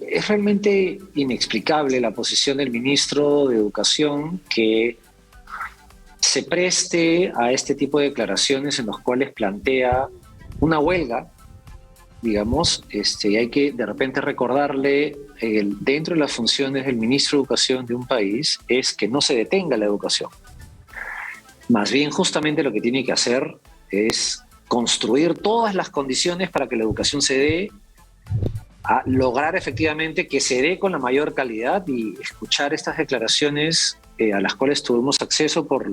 Es realmente inexplicable la posición del ministro de Educación que se preste a este tipo de declaraciones en los cuales plantea una huelga, digamos, y hay que de repente recordarle, dentro de las funciones del ministro de Educación de un país, es que no se detenga la educación. Más bien, justamente lo que tiene que hacer es construir todas las condiciones para que la educación se dé, a lograr efectivamente que se dé con la mayor calidad, y escuchar estas declaraciones a las cuales tuvimos acceso por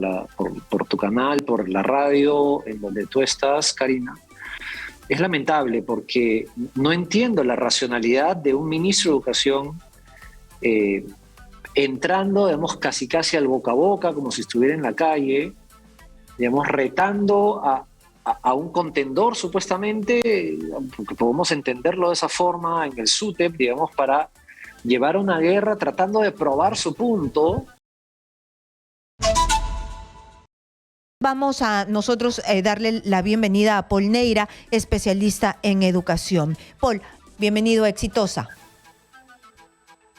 tu canal, por la radio, en donde tú estás, Karina. Es lamentable porque no entiendo la racionalidad de un ministro de Educación entrando, digamos, casi al boca a boca, como si estuviera en la calle, digamos, retando a un contendor, supuestamente, porque podemos entenderlo de esa forma, en el SUTEP, digamos, para llevar una guerra tratando de probar su punto. Vamos a nosotros darle la bienvenida a Paul Neira, especialista en educación. Paul, bienvenido a Exitosa.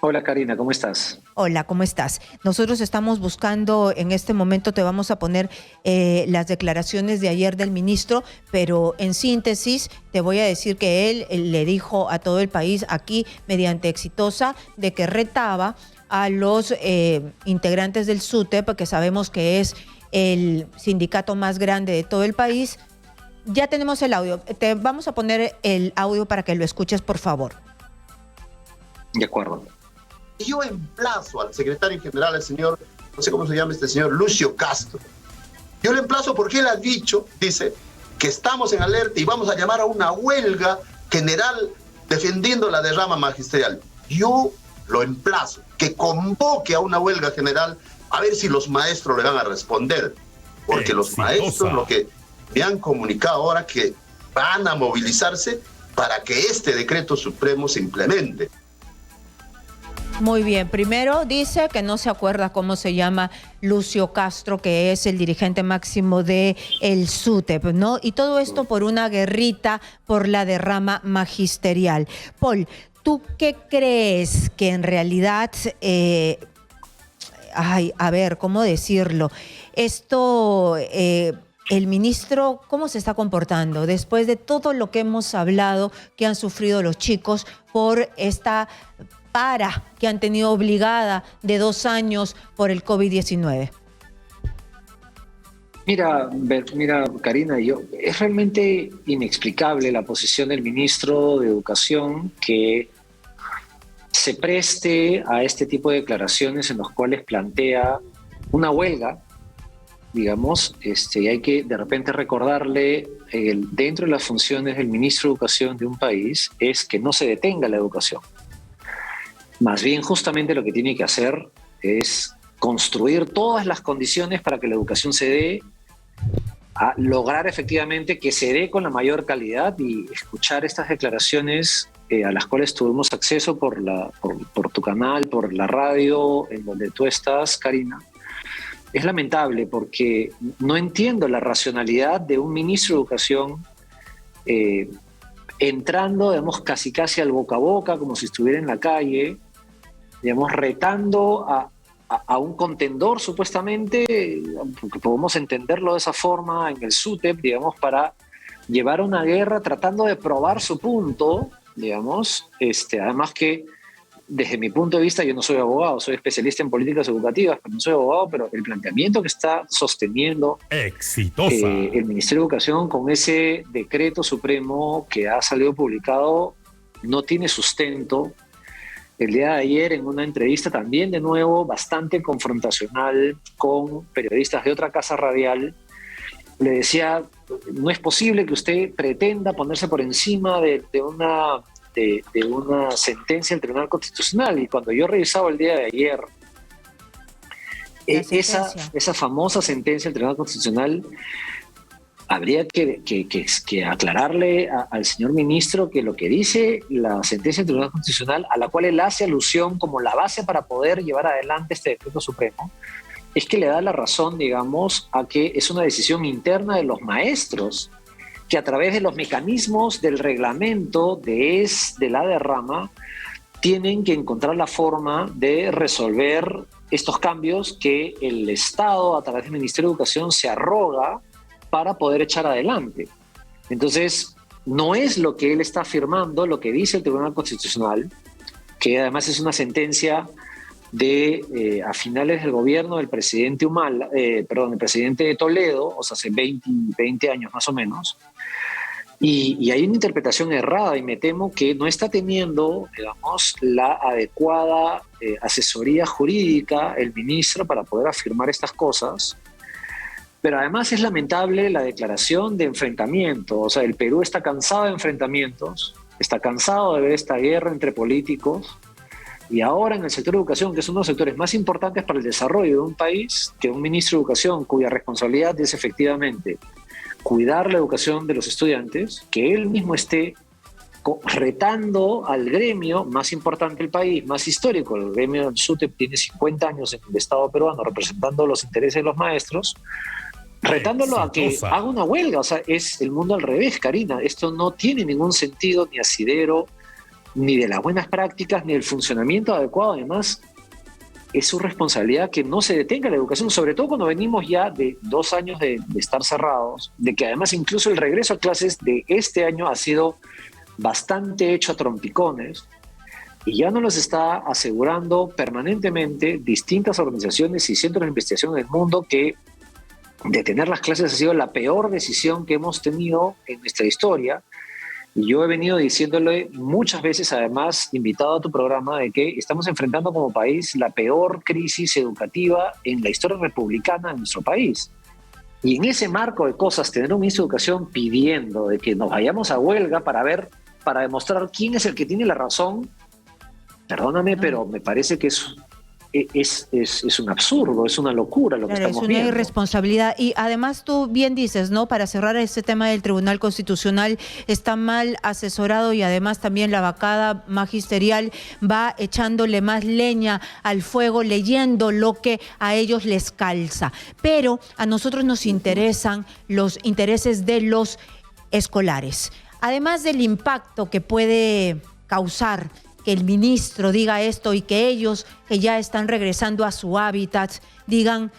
Hola Karina, ¿cómo estás? Hola, ¿cómo estás? Nosotros estamos buscando, en este momento te vamos a poner las declaraciones de ayer del ministro, pero en síntesis te voy a decir que él le dijo a todo el país aquí, mediante Exitosa, de que retaba a los integrantes del SUTEP, que sabemos que es el sindicato más grande de todo el país. Ya tenemos el audio. Te vamos a poner el audio para que lo escuches, por favor. De acuerdo. Yo emplazo al secretario general, el señor, no sé cómo se llama este señor, Lucio Castro. Yo le emplazo porque él ha dicho, dice, que estamos en alerta y vamos a llamar a una huelga general defendiendo la derrama magisterial. Yo lo emplazo, que convoque a una huelga general, a ver si los maestros le van a responder. Porque los maestros lo que me han comunicado ahora que van a movilizarse para que este decreto supremo se implemente. Muy bien, primero dice que no se acuerda cómo se llama Lucio Castro, que es el dirigente máximo del SUTEP, ¿no? Y todo esto por una guerrita por la derrama magisterial. Paul, ¿tú qué crees que en realidad, a ver, ¿cómo decirlo? Esto, el ministro, ¿cómo se está comportando después de todo lo que hemos hablado que han sufrido los chicos por esta que han tenido obligada de 2 años por el COVID-19? Mira, Karina, es realmente inexplicable la posición del ministro de Educación que se preste a este tipo de declaraciones en los cuales plantea una huelga, digamos, y hay que de repente recordarle, dentro de las funciones del ministro de Educación de un país, es que no se detenga la educación. Más bien, justamente lo que tiene que hacer es construir todas las condiciones para que la educación se dé, a lograr efectivamente que se dé con la mayor calidad, y escuchar estas declaraciones a las cuales tuvimos acceso por tu canal, por la radio, en donde tú estás, Karina. Es lamentable porque no entiendo la racionalidad de un ministro de Educación entrando, digamos, casi al boca a boca, como si estuviera en la calle, digamos, retando a un contendor, supuestamente, porque podemos entenderlo de esa forma, en el SUTEP, digamos, para llevar una guerra tratando de probar su punto, digamos, además que, desde mi punto de vista, yo no soy abogado, soy especialista en políticas educativas, pero no soy abogado, pero el planteamiento que está sosteniendo Exitosa el Ministerio de Educación con ese decreto supremo que ha salido publicado no tiene sustento. El día de ayer, en una entrevista también, de nuevo, bastante confrontacional con periodistas de otra casa radial, le decía, no es posible que usted pretenda ponerse por encima de una sentencia del Tribunal Constitucional. Y cuando yo revisaba el día de ayer esa famosa sentencia del Tribunal Constitucional, habría que aclararle al señor ministro que lo que dice la sentencia del Tribunal Constitucional, a la cual él hace alusión como la base para poder llevar adelante este decreto supremo, es que le da la razón, digamos, a que es una decisión interna de los maestros, que a través de los mecanismos del reglamento de la derrama tienen que encontrar la forma de resolver estos cambios que el Estado, a través del Ministerio de Educación, se arroga para poder echar adelante. Entonces, no es lo que él está afirmando, lo que dice el Tribunal Constitucional, que además es una sentencia de a finales del gobierno del presidente el presidente Toledo, o sea, hace 20 años más o menos, y hay una interpretación errada, y me temo que no está teniendo, digamos, la adecuada asesoría jurídica el ministro para poder afirmar estas cosas. Pero además es lamentable la declaración de enfrentamiento. O sea, el Perú está cansado de enfrentamientos, está cansado de ver esta guerra entre políticos, y ahora en el sector de educación, que es uno de los sectores más importantes para el desarrollo de un país, que un ministro de educación cuya responsabilidad es efectivamente cuidar la educación de los estudiantes, que él mismo esté retando al gremio más importante del país, más histórico. El gremio del SUTEP tiene 50 años en el Estado peruano representando los intereses de los maestros, retándolo a que haga una huelga. O sea, es el mundo al revés, Karina. Esto no tiene ningún sentido ni asidero, ni de las buenas prácticas, ni del funcionamiento adecuado. Además, es su responsabilidad que no se detenga la educación, sobre todo cuando venimos ya de 2 años de estar cerrados, de que además incluso el regreso a clases de este año ha sido bastante hecho a trompicones, y ya nos los está asegurando permanentemente distintas organizaciones y centros de investigación en el mundo que detener las clases ha sido la peor decisión que hemos tenido en nuestra historia. Y yo he venido diciéndole muchas veces, además, invitado a tu programa, de que estamos enfrentando como país la peor crisis educativa en la historia republicana de nuestro país. Y en ese marco de cosas, tener un ministro de Educación pidiendo de que nos vayamos a huelga para demostrar quién es el que tiene la razón, perdóname, pero me parece que es un absurdo, es una locura lo que estamos viendo. Es una irresponsabilidad. Y además tú bien dices, ¿no? Para cerrar este tema del Tribunal Constitucional, está mal asesorado, y además también la bancada magisterial va echándole más leña al fuego, leyendo lo que a ellos les calza. Pero a nosotros nos interesan los intereses de los escolares. Además del impacto que puede causar que el ministro diga esto, y que ellos, que ya están regresando a su hábitat, digan: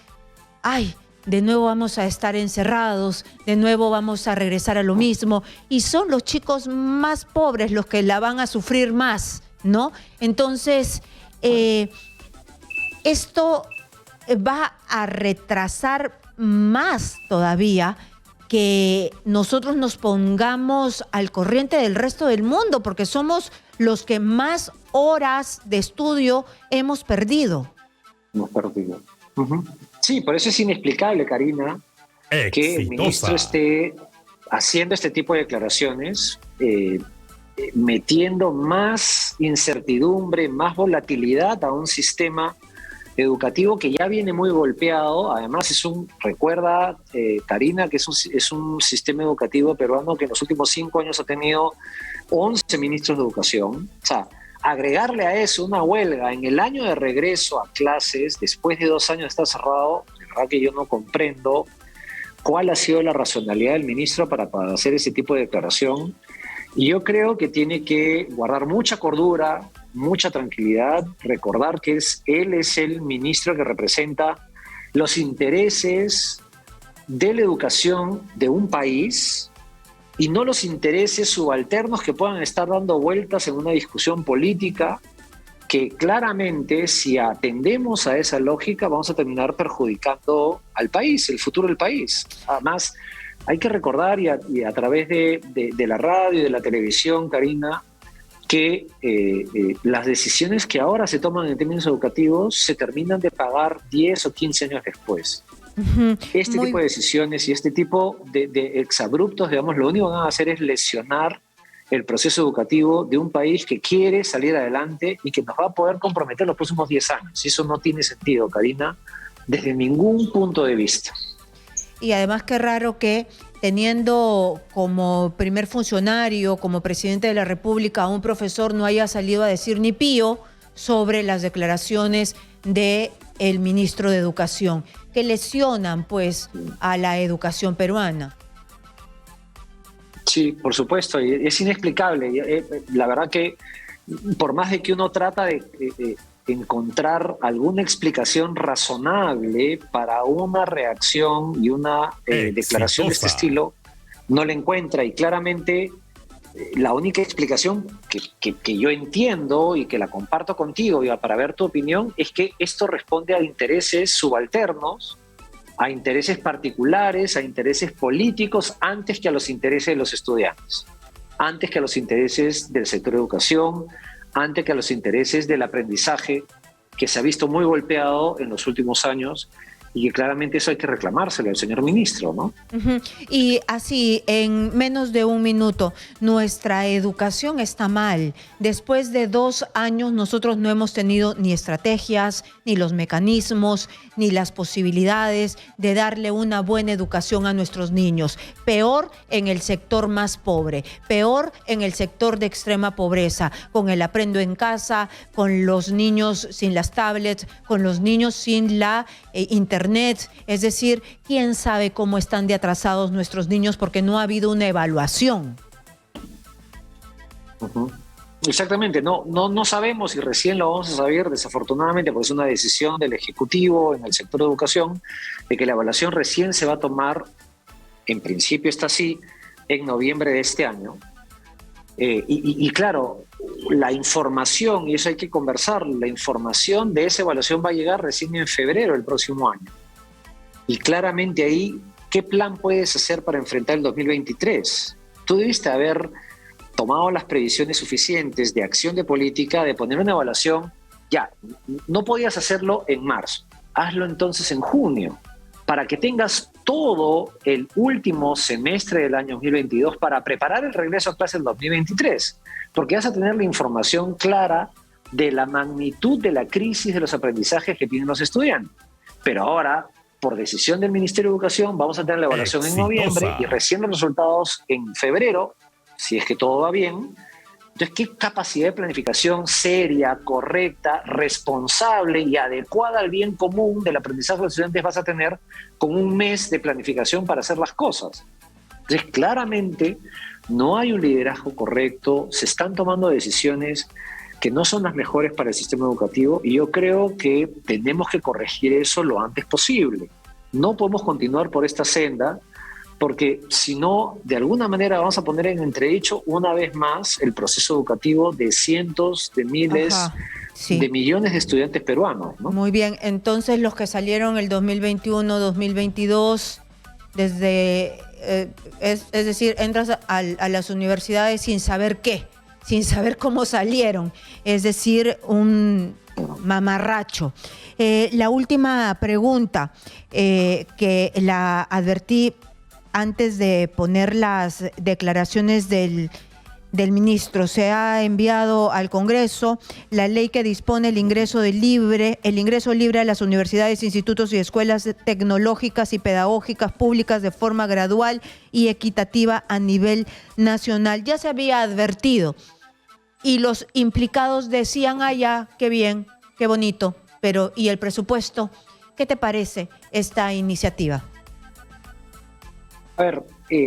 ay, de nuevo vamos a estar encerrados, de nuevo vamos a regresar a lo mismo, y son los chicos más pobres los que la van a sufrir más, ¿no? Entonces, esto va a retrasar más todavía que nosotros nos pongamos al corriente del resto del mundo, porque somos los que más horas de estudio hemos perdido. Sí, por eso es inexplicable, Karina, que el ministro esté haciendo este tipo de declaraciones, metiendo más incertidumbre, más volatilidad a un sistema educativo que ya viene muy golpeado. Además, recuerda, Karina, que es un sistema educativo peruano que en los últimos 5 años ha tenido 11 ministros de educación. O sea, agregarle a eso una huelga en el año de regreso a clases, después de 2 años de estar cerrado, de verdad que yo no comprendo cuál ha sido la racionalidad del ministro para hacer ese tipo de declaración. Y yo creo que tiene que guardar mucha cordura, mucha tranquilidad, recordar que él es el ministro que representa los intereses de la educación de un país, y no los intereses subalternos que puedan estar dando vueltas en una discusión política, que claramente, si atendemos a esa lógica, vamos a terminar perjudicando al país, el futuro del país. Además, hay que recordar, y a través de la radio y de la televisión, Karina, que las decisiones que ahora se toman en términos educativos se terminan de pagar 10 o 15 años después. Este tipo de decisiones y este tipo de exabruptos, digamos, lo único que van a hacer es lesionar el proceso educativo de un país que quiere salir adelante y que nos va a poder comprometer los próximos 10 años. Y eso no tiene sentido, Karina, desde ningún punto de vista. Y además, qué raro que, teniendo como primer funcionario, como presidente de la República, a un profesor, no haya salido a decir ni pío sobre las declaraciones del ministro de Educación, que lesionan pues a la educación peruana. Sí, por supuesto, y es inexplicable. La verdad que por más de que uno trata de encontrar alguna explicación razonable para una reacción y una declaración de este estilo, no la encuentra. Y claramente la única explicación que yo entiendo y que la comparto contigo, para ver tu opinión, es que esto responde a intereses subalternos, a intereses particulares, a intereses políticos, antes que a los intereses de los estudiantes, antes que a los intereses del sector de educación, antes que a los intereses del aprendizaje, que se ha visto muy golpeado en los últimos años, y que claramente eso hay que reclamárselo al señor ministro, ¿no? Uh-huh. Y así, en menos de un minuto, nuestra educación está mal. Después de 2 años nosotros no hemos tenido ni estrategias, ni los mecanismos, ni las posibilidades de darle una buena educación a nuestros niños. Peor en el sector más pobre, peor en el sector de extrema pobreza, con el aprendo en casa, con los niños sin las tablets, con los niños sin la internet. Es decir, quién sabe cómo están de atrasados nuestros niños porque no ha habido una evaluación. Uh-huh. Exactamente, no sabemos y recién lo vamos a saber, desafortunadamente, porque es una decisión del Ejecutivo en el sector de educación, de que la evaluación recién se va a tomar, en principio está así, en noviembre de este año. Y claro, la información, y eso hay que conversar, la información de esa evaluación va a llegar recién en febrero del próximo año. Y claramente ahí, ¿qué plan puedes hacer para enfrentar el 2023? Tú debiste haber tomado las previsiones suficientes de acción de política, de poner una evaluación. Ya, no podías hacerlo en marzo, hazlo entonces en junio, para que tengas todo el último semestre del año 2022 para preparar el regreso a clase del 2023, porque vas a tener la información clara de la magnitud de la crisis de los aprendizajes que tienen los estudiantes. Pero ahora, por decisión del Ministerio de Educación, vamos a tener la evaluación en noviembre y recién los resultados en febrero, si es que todo va bien. Entonces, ¿qué capacidad de planificación seria, correcta, responsable y adecuada al bien común del aprendizaje de los estudiantes vas a tener con un mes de planificación para hacer las cosas? Entonces, claramente no hay un liderazgo correcto, se están tomando decisiones que no son las mejores para el sistema educativo y yo creo que tenemos que corregir eso lo antes posible. No podemos continuar por esta senda, porque si no, de alguna manera vamos a poner en entredicho una vez más el proceso educativo de cientos de miles de millones de estudiantes peruanos, ¿no? Muy bien, entonces los que salieron el 2021, 2022, desde, es decir, entras a las universidades sin saber qué, sin saber cómo salieron, es decir, un mamarracho. La última pregunta, que la advertí antes de poner las declaraciones del ministro, se ha enviado al Congreso la ley que dispone el ingreso libre a las universidades, institutos y escuelas tecnológicas y pedagógicas públicas de forma gradual y equitativa a nivel nacional. Ya se había advertido y los implicados decían, ya, qué bien, qué bonito, pero ¿y el presupuesto? ¿Qué te parece esta iniciativa? A ver,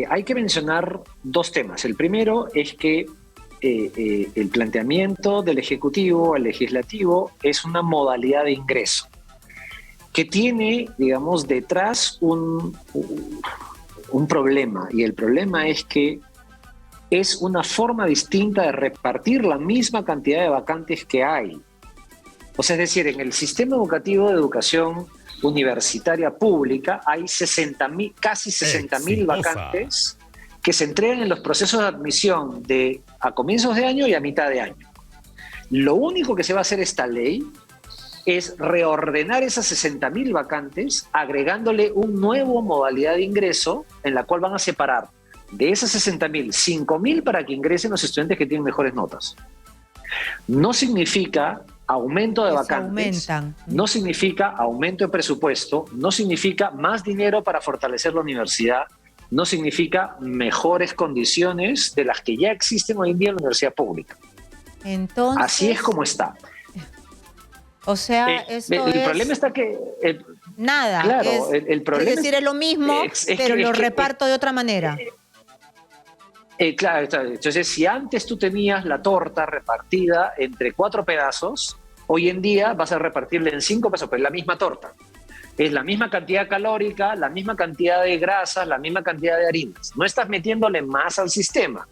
hay que mencionar 2 temas. El primero es que el planteamiento del Ejecutivo al Legislativo es una modalidad de ingreso que tiene, digamos, detrás un problema. Y el problema es que es una forma distinta de repartir la misma cantidad de vacantes que hay. O sea, es decir, en el sistema educativo de educación universitaria pública hay casi 60.000 vacantes que se entregan en los procesos de admisión a comienzos de año y a mitad de año. Lo único que se va a hacer esta ley es reordenar esas 60.000 vacantes agregándole un nuevo modalidad de ingreso en la cual van a separar de esas 60.000, 5.000 para que ingresen los estudiantes que tienen mejores notas. No significa aumento de vacantes, no significa aumento de presupuesto, no significa más dinero para fortalecer la universidad, no significa mejores condiciones de las que ya existen hoy en día en la universidad pública. Entonces, así es como está. O sea, el problema está que... nada, claro, el problema es decir, es lo mismo, pero lo reparto de otra manera. Claro, entonces si antes tú tenías la torta repartida entre 4 pedazos, hoy en día vas a repartirla en 5 pedazos, pero es la misma torta. Es la misma cantidad calórica, la misma cantidad de grasas, la misma cantidad de harinas. No estás metiéndole más al sistema.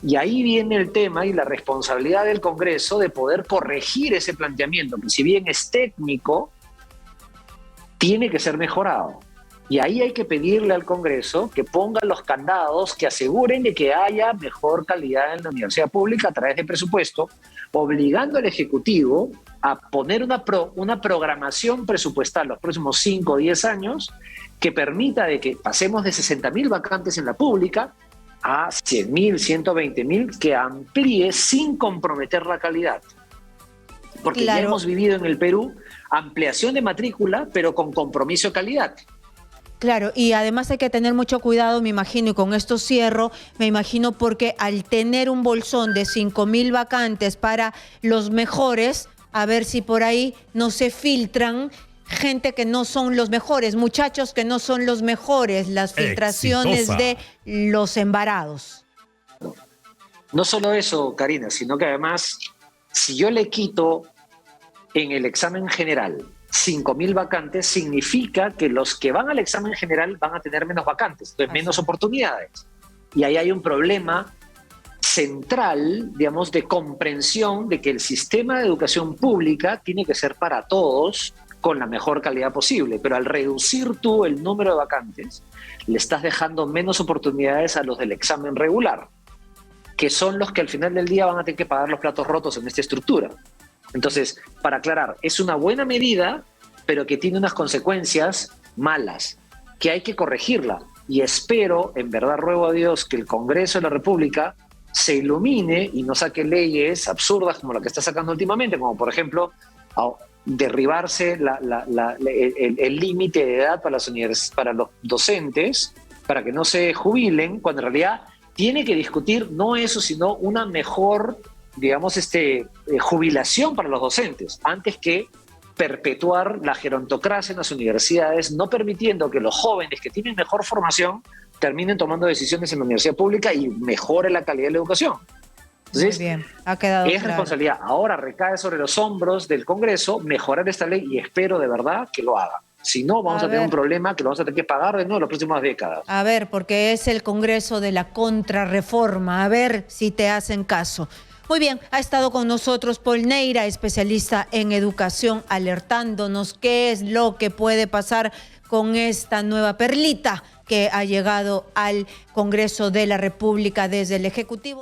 Y ahí viene el tema y la responsabilidad del Congreso de poder corregir ese planteamiento, que si bien es técnico, tiene que ser mejorado. Y ahí hay que pedirle al Congreso que ponga los candados que aseguren de que haya mejor calidad en la universidad pública a través de presupuesto, obligando al Ejecutivo a poner una programación presupuestal los próximos 5 o 10 años que permita de que pasemos de 60.000 vacantes en la pública a 100.000, 120.000, que amplíe sin comprometer la calidad. Porque ya hemos vivido en el Perú ampliación de matrícula, pero con compromiso de calidad. Claro, y además hay que tener mucho cuidado, me imagino, y con esto cierro, me imagino, porque al tener un bolsón de 5.000 vacantes para los mejores, a ver si por ahí no se filtran gente que no son los mejores, muchachos que no son los mejores, las filtraciones de los embarados. No solo eso, Karina, sino que además, si yo le quito en el examen general 5.000 vacantes, significa que los que van al examen general van a tener menos vacantes, entonces menos oportunidades. Y ahí hay un problema central, digamos, de comprensión de que el sistema de educación pública tiene que ser para todos con la mejor calidad posible, pero al reducir tú el número de vacantes, le estás dejando menos oportunidades a los del examen regular, que son los que al final del día van a tener que pagar los platos rotos en esta estructura. Entonces, para aclarar, es una buena medida, pero que tiene unas consecuencias malas, que hay que corregirla. Y espero, en verdad ruego a Dios, que el Congreso de la República se ilumine y no saque absurdas como la que está sacando últimamente, como por ejemplo derribarse el límite de edad para los docentes, para que no se jubilen, cuando en realidad tiene que discutir no eso, sino una mejor, digamos, jubilación para los docentes, antes que perpetuar la gerontocracia en las universidades, no permitiendo que los jóvenes que tienen mejor formación terminen tomando decisiones en la universidad pública y mejore la calidad de la educación. Entonces, muy bien, ha quedado es claro. Responsabilidad. Ahora recae sobre los hombros del Congreso mejorar esta ley y espero de verdad que lo haga. Si no, vamos a tener un problema que lo vamos a tener que pagar de nuevo en las próximas décadas. A ver, porque es el Congreso de la contrarreforma. A ver si te hacen caso. Muy bien, ha estado con nosotros Paul Neira, especialista en educación, alertándonos qué es lo que puede pasar con esta nueva perlita que ha llegado al Congreso de la República desde el Ejecutivo.